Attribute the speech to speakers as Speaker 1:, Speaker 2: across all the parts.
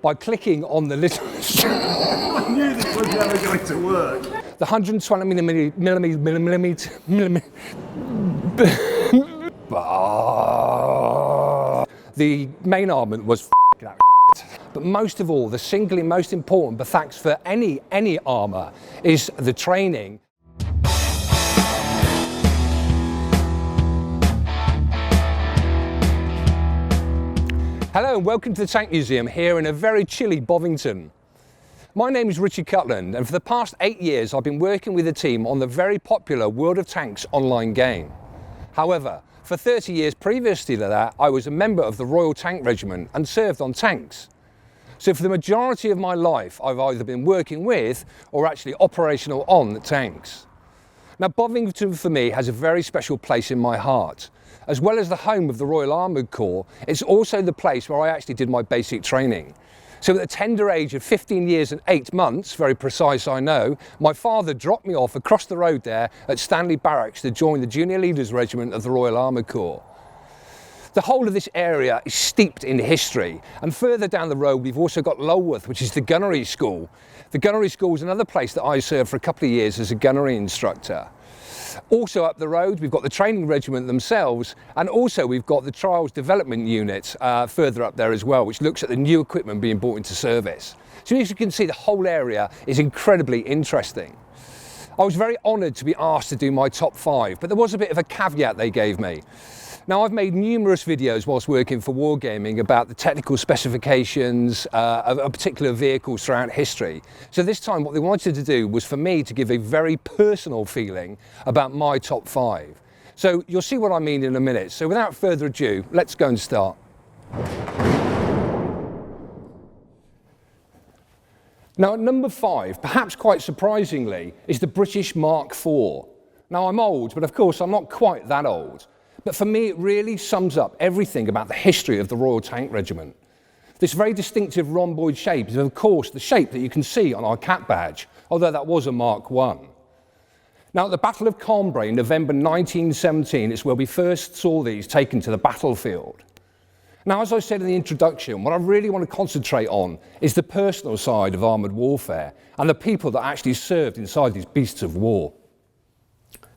Speaker 1: by clicking on the little...
Speaker 2: I knew this was never going to work.
Speaker 1: The 120 millimeter. The main armament was that shit. But most of all, the singly most important thanks for any armour is the training. Hello and welcome to the Tank Museum here in a very chilly Bovington. My name is Cutland, and for the past 8 years I've been working with a team on the very popular World of Tanks online game. However, for 30 years previously to that, I was a member of the Royal Tank Regiment and served on tanks. So for the majority of my life, I've either been working with or actually operational on the tanks. Now, Bovington for me has a very special place in my heart. As well as the home of the Royal Armoured Corps, it's also the place where I actually did my basic training. So at the tender age of 15 years and 8 months, very precise I know, my father dropped me off across the road there at Stanley Barracks to join the Junior Leaders Regiment of the Royal Armoured Corps. The whole of this area is steeped in history, and further down the road we've also got Lulworth, which is the gunnery school. The gunnery school is another place that I served for a couple of years as a gunnery instructor. Also up the road we've got the training regiment themselves, and also we've got the trials development unit further up there as well, which looks at the new equipment being brought into service. So as you can see, the whole area is incredibly interesting. I was very honoured to be asked to do my top 5, but there was a bit of a caveat they gave me. Now, I've made numerous videos whilst working for Wargaming about the technical specifications of particular vehicles throughout history. So this time what they wanted to do was for me to give a very personal feeling about my top 5. So you'll see what I mean in a minute. So without further ado, let's go and start. Now at number 5, perhaps quite surprisingly, is the British Mark IV. Now I'm old, but of course I'm not quite that old. But for me, it really sums up everything about the history of the Royal Tank Regiment. This very distinctive rhomboid shape is, of course, the shape that you can see on our cap badge, although that was a Mark I. Now, at the Battle of Cambrai in November 1917 is where we first saw these taken to the battlefield. Now, as I said in the introduction, what I really want to concentrate on is the personal side of armoured warfare and the people that actually served inside these beasts of war.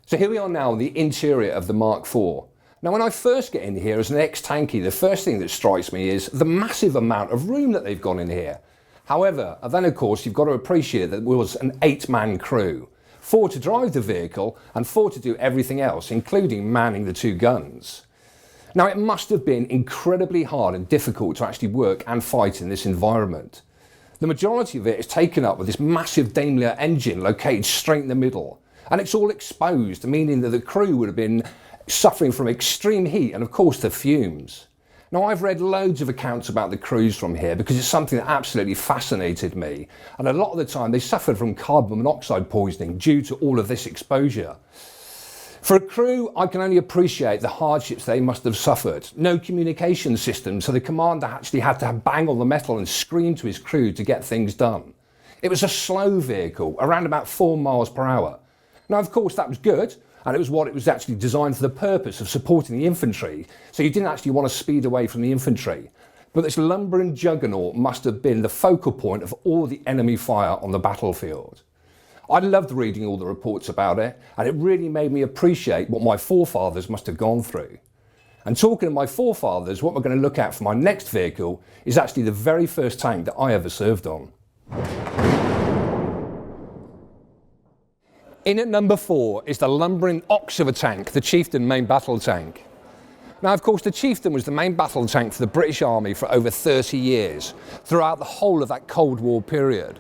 Speaker 1: So here we are now in the interior of the Mark IV. Now, when I first get in here as an ex-tanky, the first thing that strikes me is the massive amount of room that they've got in here. However, then of course, you've got to appreciate that there was an 8-man crew, 4 to drive the vehicle and 4 to do everything else, including manning the 2 guns. Now, it must have been incredibly hard and difficult to actually work and fight in this environment. The majority of it is taken up with this massive Daimler engine located straight in the middle, and it's all exposed, meaning that the crew would have been suffering from extreme heat and of course the fumes. Now, I've read loads of accounts about the crews from here because it's something that absolutely fascinated me, and a lot of the time they suffered from carbon monoxide poisoning due to all of this exposure. For a crew, I can only appreciate the hardships they must have suffered. No communication system, so the commander actually had to bang on the metal and scream to his crew to get things done. It was a slow vehicle, around about 4 miles per hour. Now, of course, that was good, and it was what it was actually designed for, the purpose of supporting the infantry, so you didn't actually want to speed away from the infantry. But this lumbering juggernaut must have been the focal point of all the enemy fire on the battlefield. I loved reading all the reports about it, and it really made me appreciate what my forefathers must have gone through. And talking of my forefathers, what we're going to look at for my next vehicle is actually the very first tank that I ever served on. In at number 4 is the lumbering ox of a tank, the Chieftain main battle tank. Now, of course, the Chieftain was the main battle tank for the British Army for over 30 years, throughout the whole of that Cold War period.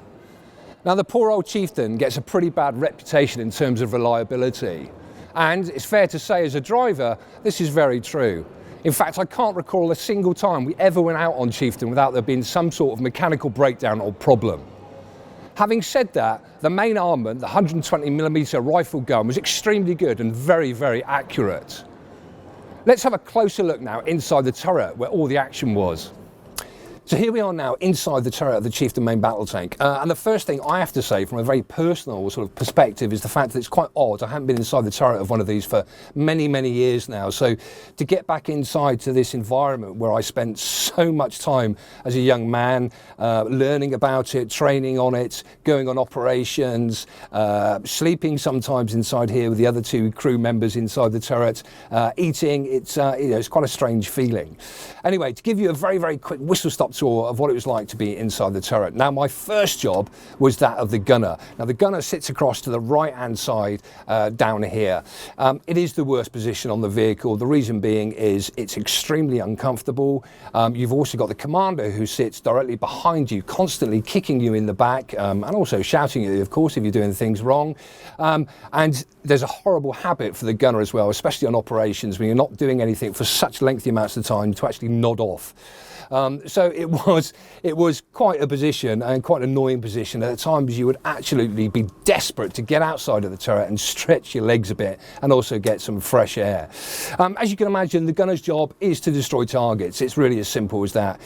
Speaker 1: Now, the poor old Chieftain gets a pretty bad reputation in terms of reliability, and it's fair to say as a driver, this is very true. In fact, I can't recall a single time we ever went out on Chieftain without there being some sort of mechanical breakdown or problem. Having said that, the main armament, the 120mm rifle gun, was extremely good and very, very accurate. Let's have a closer look now inside the turret where all the action was. So here we are now inside the turret of the Chieftain main battle tank, and the first thing I have to say from a very personal sort of perspective is the fact that it's quite odd. I haven't been inside the turret of one of these for many, many years now, so to get back inside to this environment where I spent so much time as a young man learning about it, training on it, going on operations, sleeping sometimes inside here with the other two crew members inside the turret, eating, it's quite a strange feeling. Anyway, to give you a very, very quick whistle-stop tour of what it was like to be inside the turret. Now, my first job was that of the gunner. Now, the gunner sits across to the right-hand side down here. It is the worst position on the vehicle. The reason being is it's extremely uncomfortable. You've also got the commander who sits directly behind you, constantly kicking you in the back and also shouting at you, of course, if you're doing things wrong. And there's a horrible habit for the gunner as well, especially on operations when you're not doing anything for such lengthy amounts of time to actually nod off. So it was quite a position and quite an annoying position. At times you would absolutely be desperate to get outside of the turret and stretch your legs a bit and also get some fresh air. As you can imagine, the gunner's job is to destroy targets. It's really as simple as that.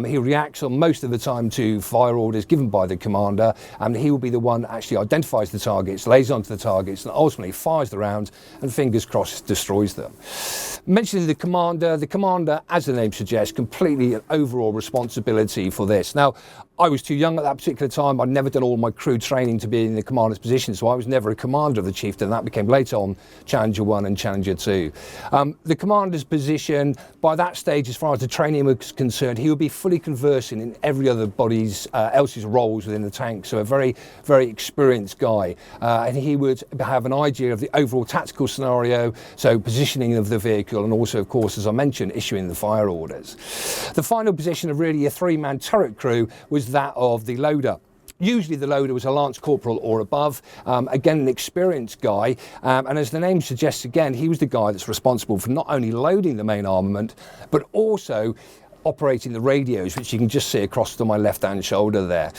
Speaker 1: He reacts on most of the time to fire orders given by the commander, and he will be the one that actually identifies the targets, lays onto the targets, and ultimately fires the round and, fingers crossed, destroys them. Mentioning the commander, as the name suggests, completely an overall responsibility for this. Now, I was too young at that particular time. I'd never done all my crew training to be in the commander's position, so I was never a commander of the Chieftain. That became later on Challenger 1 and Challenger 2. The commander's position, by that stage, as far as the training was concerned, he would be fully conversant in every other else's roles within the tank, so a very, very experienced guy. And he would have an idea of the overall tactical scenario, so positioning of the vehicle, and also, of course, as I mentioned, issuing the fire orders. The final position of really a three-man turret crew was that of the loader. Usually the loader was a lance corporal or above, again an experienced guy, and as the name suggests again, he was the guy that's responsible for not only loading the main armament, but also operating the radios, which you can just see across to my left-hand shoulder there.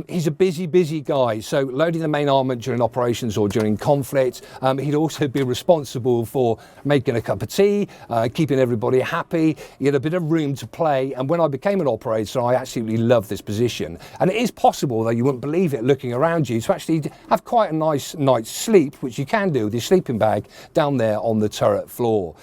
Speaker 1: He's a busy guy, so loading the main armament during operations or during conflict. He'd also be responsible for making a cup of tea, keeping everybody happy. He had a bit of room to play, and when I became an operator, I absolutely loved this position. And it is possible, though you wouldn't believe it looking around you, to actually have quite a nice night's sleep, which you can do with your sleeping bag down there on the turret floor.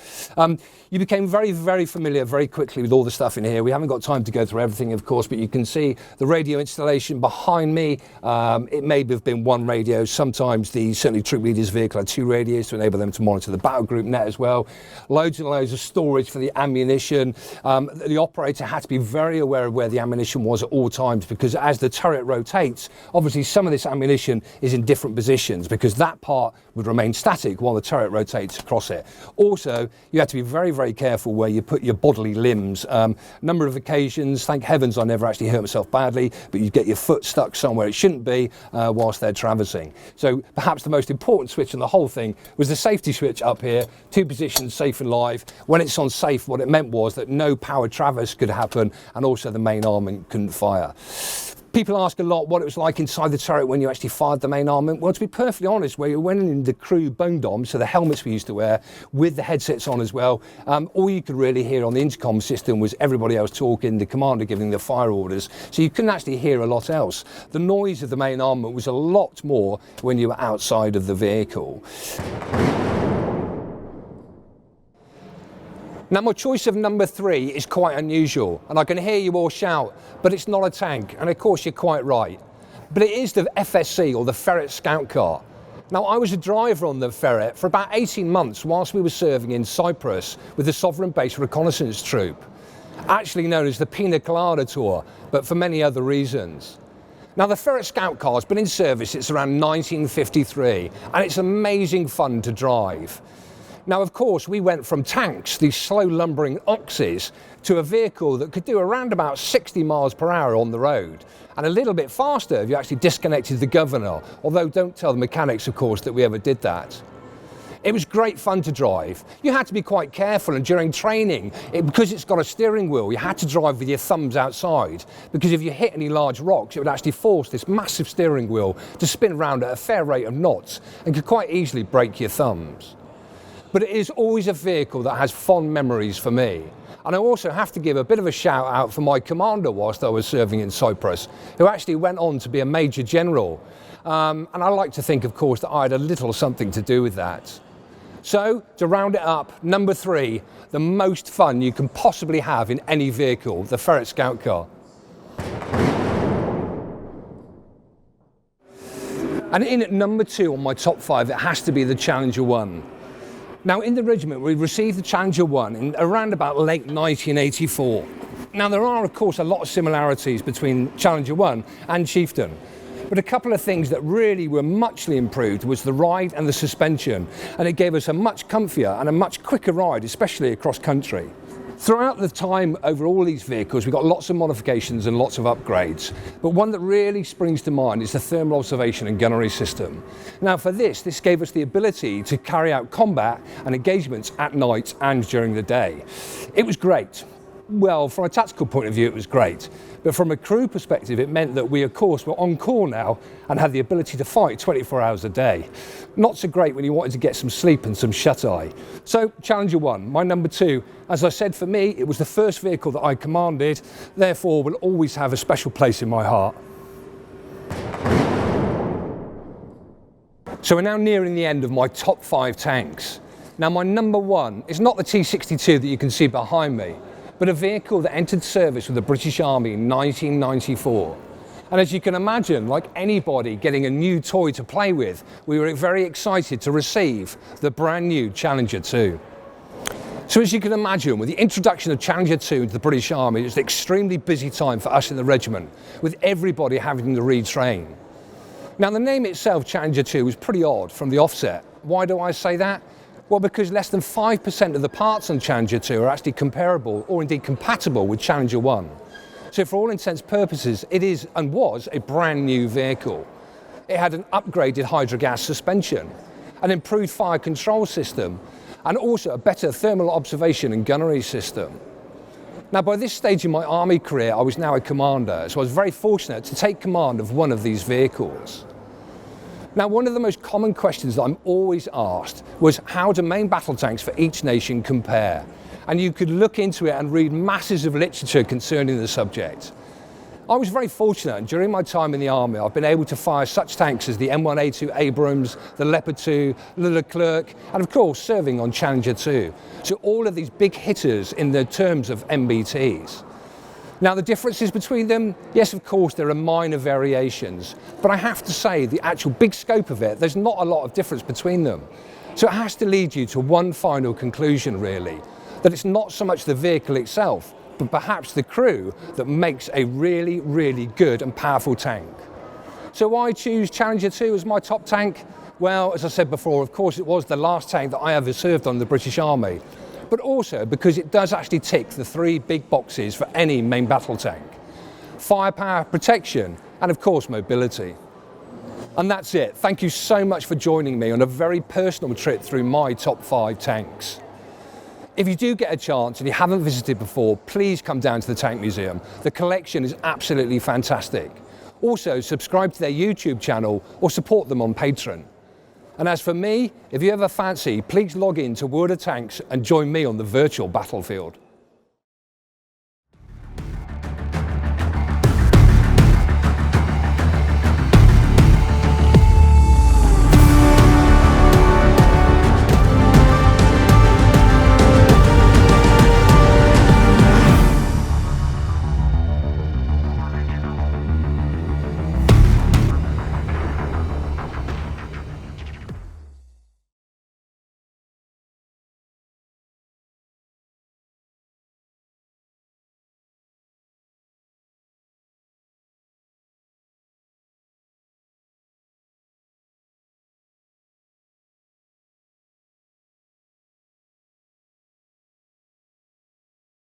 Speaker 1: You became very, very familiar very quickly with all the stuff in here. We haven't got time to go through everything, of course, but you can see the radio installation behind me. It may have been one radio. Sometimes certainly troop leader's vehicle had two radios to enable them to monitor the battle group net as well. Loads and loads of storage for the ammunition. The operator had to be very aware of where the ammunition was at all times, because as the turret rotates, obviously some of this ammunition is in different positions, because that part would remain static while the turret rotates across it. Also, you have to be very, very careful where you put your bodily limbs. Number of occasions, thank heavens I never actually hurt myself badly, but you get your foot stuck somewhere it shouldn't be whilst they're traversing. So perhaps the most important switch in the whole thing was the safety switch up here, two positions, safe and live. When it's on safe, what it meant was that no power traverse could happen, and also the main armament couldn't fire. People ask a lot what it was like inside the turret when you actually fired the main armament. Well, to be perfectly honest, where you went in the crew bone dom, so the helmets we used to wear, with the headsets on as well, all you could really hear on the intercom system was everybody else talking, the commander giving the fire orders, so you couldn't actually hear a lot else. The noise of the main armament was a lot more when you were outside of the vehicle. Now, my choice of number 3 is quite unusual, and I can hear you all shout, but it's not a tank, and of course you're quite right. But it is the FSC, or the Ferret Scout Car. Now, I was a driver on the Ferret for about 18 months whilst we were serving in Cyprus with the Sovereign Base Reconnaissance Troop, actually known as the Pina Colada Tour, but for many other reasons. Now, the Ferret Scout Car has been in service since around 1953, and it's amazing fun to drive. Now, of course, we went from tanks, these slow lumbering oxes, to a vehicle that could do around about 60 miles per hour on the road, and a little bit faster if you actually disconnected the governor, although don't tell the mechanics, of course, that we ever did that. It was great fun to drive. You had to be quite careful, and during training, because it's got a steering wheel, you had to drive with your thumbs outside, because if you hit any large rocks, it would actually force this massive steering wheel to spin around at a fair rate of knots and could quite easily break your thumbs. but it is always a vehicle that has fond memories for me. And I also have to give a bit of a shout out for my commander whilst I was serving in Cyprus, who actually went on to be a Major General. And I like to think, of course, that I had a little something to do with that. So, to round it up, number 3, the most fun you can possibly have in any vehicle, the Ferret Scout Car. And in at number 2 on my top 5, it has to be the Challenger 1. Now, in the regiment, we received the Challenger 1 in around about late 1984. Now, there are, of course, a lot of similarities between Challenger 1 and Chieftain. But a couple of things that really were muchly improved was the ride and the suspension, and it gave us a much comfier and a much quicker ride, especially across country. Throughout the time over all these vehicles, we got lots of modifications and lots of upgrades, but one that really springs to mind is the thermal observation and gunnery system. Now for this gave us the ability to carry out combat and engagements at night and during the day. It was great. Well, from a tactical point of view, it was great. But from a crew perspective, it meant that we, of course, were on call now and had the ability to fight 24 hours a day. Not so great when you wanted to get some sleep and some shut-eye. So, Challenger 1, my number 2. As I said, for me, it was the first vehicle that I commanded, therefore will always have a special place in my heart. So we're now nearing the end of my top 5 tanks. Now, my number 1 is not the T-62 that you can see behind me, but a vehicle that entered service with the British Army in 1994. And as you can imagine, like anybody getting a new toy to play with, we were very excited to receive the brand new Challenger 2. So as you can imagine, with the introduction of Challenger 2 into the British Army, it was an extremely busy time for us in the regiment, with everybody having to retrain. Now the name itself, Challenger 2, was pretty odd from the offset. Why do I say that? Well, because less than 5% of the parts on Challenger 2 are actually comparable or indeed compatible with Challenger 1. So for all intents and purposes, it is and was a brand new vehicle. It had an upgraded hydrogas suspension, an improved fire control system, and also a better thermal observation and gunnery system. Now, by this stage in my army career, I was now a commander, so I was very fortunate to take command of one of these vehicles. Now, one of the most common questions that I'm always asked was how do main battle tanks for each nation compare? And you could look into it and read masses of literature concerning the subject. I was very fortunate, and during my time in the army, I've been able to fire such tanks as the M1A2 Abrams, the Leopard 2, the Leclerc, and of course, serving on Challenger 2. So all of these big hitters in the terms of MBTs. Now the differences between them, yes, of course, there are minor variations, but I have to say the actual big scope of it, there's not a lot of difference between them. So it has to lead you to one final conclusion, really, that it's not so much the vehicle itself, but perhaps the crew that makes a really, really good and powerful tank. So why choose Challenger 2 as my top tank? Well, as I said before, of course, it was the last tank that I ever served on the British Army, but also because it does actually tick the 3 big boxes for any main battle tank: firepower, protection, and of course mobility. And that's it. Thank you so much for joining me on a very personal trip through my top 5 tanks. If you do get a chance and you haven't visited before, please come down to the Tank Museum. The collection is absolutely fantastic. Also, subscribe to their YouTube channel or support them on Patreon. And as for me, if you ever fancy, please log in to World of Tanks and join me on the virtual battlefield.